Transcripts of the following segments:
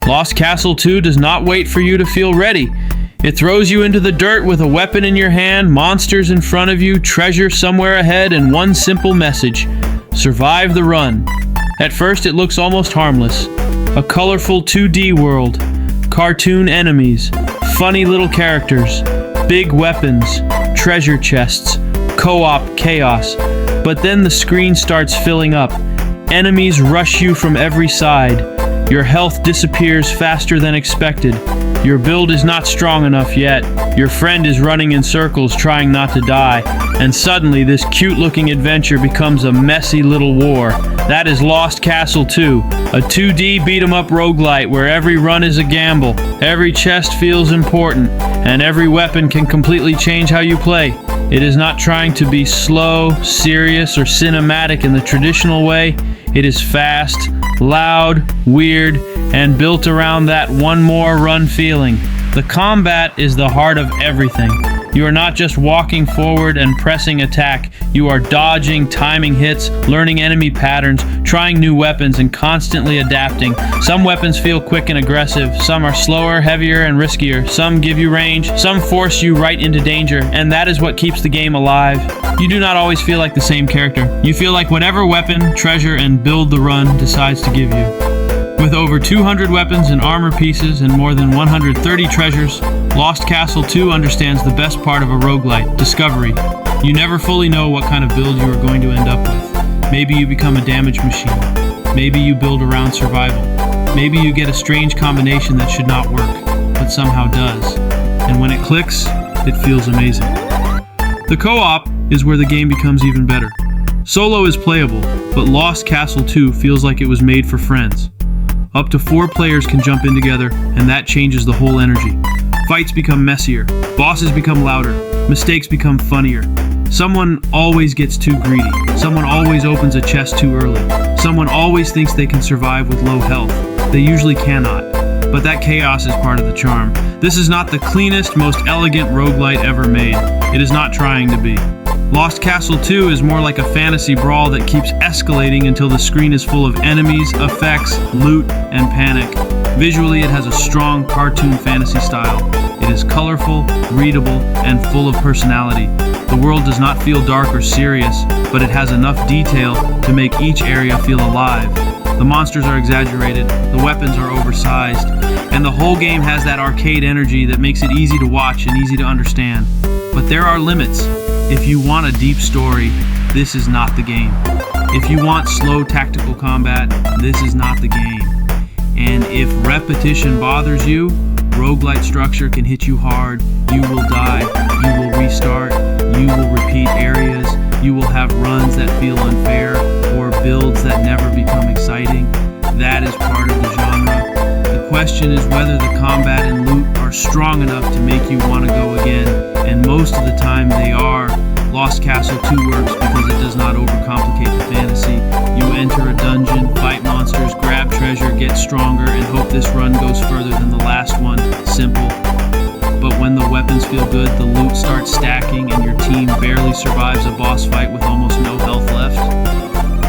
Lost Castle 2 does not wait for you to feel ready. It throws you into the dirt with a weapon in your hand, monsters in front of you, treasure somewhere ahead, and one simple message: survive the run. At first it looks almost harmless. A colorful 2D world, cartoon enemies, funny little characters, big weapons, treasure chests, co-op chaos. But then the screen starts filling up. Enemies rush you from every side. Your health disappears faster than expected. Your build is not strong enough yet. Your friend is running in circles trying not to die. And suddenly this cute-looking adventure becomes a messy little war. That is Lost Castle 2, a 2D beat-em-up roguelite where every run is a gamble, every chest feels important, and every weapon can completely change how you play. It is not trying to be slow, serious, or cinematic in the traditional way. It is fast, loud, weird, and built around that one more run feeling. The combat is the heart of everything. You are not just walking forward and pressing attack. You are dodging, timing hits, learning enemy patterns, trying new weapons, and constantly adapting. Some weapons feel quick and aggressive. Some are slower, heavier, and riskier. Some give you range. Some force you right into danger. And that is what keeps the game alive. You do not always feel like the same character. You feel like whatever weapon, treasure, and build the run decides to give you. With over 200 weapons and armor pieces and more than 130 treasures, Lost Castle 2 understands the best part of a roguelite, discovery. You never fully know what kind of build you are going to end up with. Maybe you become a damage machine. Maybe you build around survival. Maybe you get a strange combination that should not work, but somehow does. And when it clicks, it feels amazing. The co-op is where the game becomes even better. Solo is playable, but Lost Castle 2 feels like it was made for friends. Up to 4 players can jump in together, and that changes the whole energy. Fights become messier, bosses become louder, mistakes become funnier. Someone always gets too greedy, someone always opens a chest too early, someone always thinks they can survive with low health. They usually cannot, but that chaos is part of the charm. This is not the cleanest, most elegant roguelite ever made. It is not trying to be. Lost Castle 2 is more like a fantasy brawl that keeps escalating until the screen is full of enemies, effects, loot, and panic. Visually, it has a strong cartoon fantasy style. It is colorful, readable, and full of personality. The world does not feel dark or serious, but it has enough detail to make each area feel alive. The monsters are exaggerated, the weapons are oversized, and the whole game has that arcade energy that makes it easy to watch and easy to understand. But there are limits. If you want a deep story, this is not the game. If you want slow tactical combat, this is not the game. And if repetition bothers you, roguelite structure can hit you hard. You will die, you will restart, you will repeat areas, you will have runs that feel unfair, or builds that never become exciting. That is part of the genre. The question is whether the combat and loot are strong enough to make you want to go again, and most of the time they are. Lost Castle 2 works because it does not overcomplicate the fantasy. You enter a dungeon, fight monsters, grab treasure, get stronger, and hope this run goes further than the last one. Simple. But when the weapons feel good, the loot starts stacking, and your team barely survives a boss fight with almost no health left,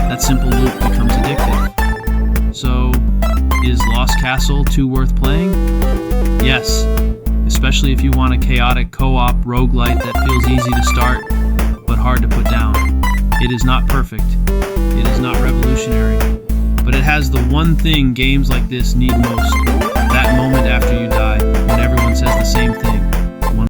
that simple loot becomes addictive. So, is Lost Castle 2 worth playing? Yes, especially if you want a chaotic co-op roguelite that feels easy to start, but hard to put down. It is not perfect, it is not revolutionary, but it has the one thing games like this need most: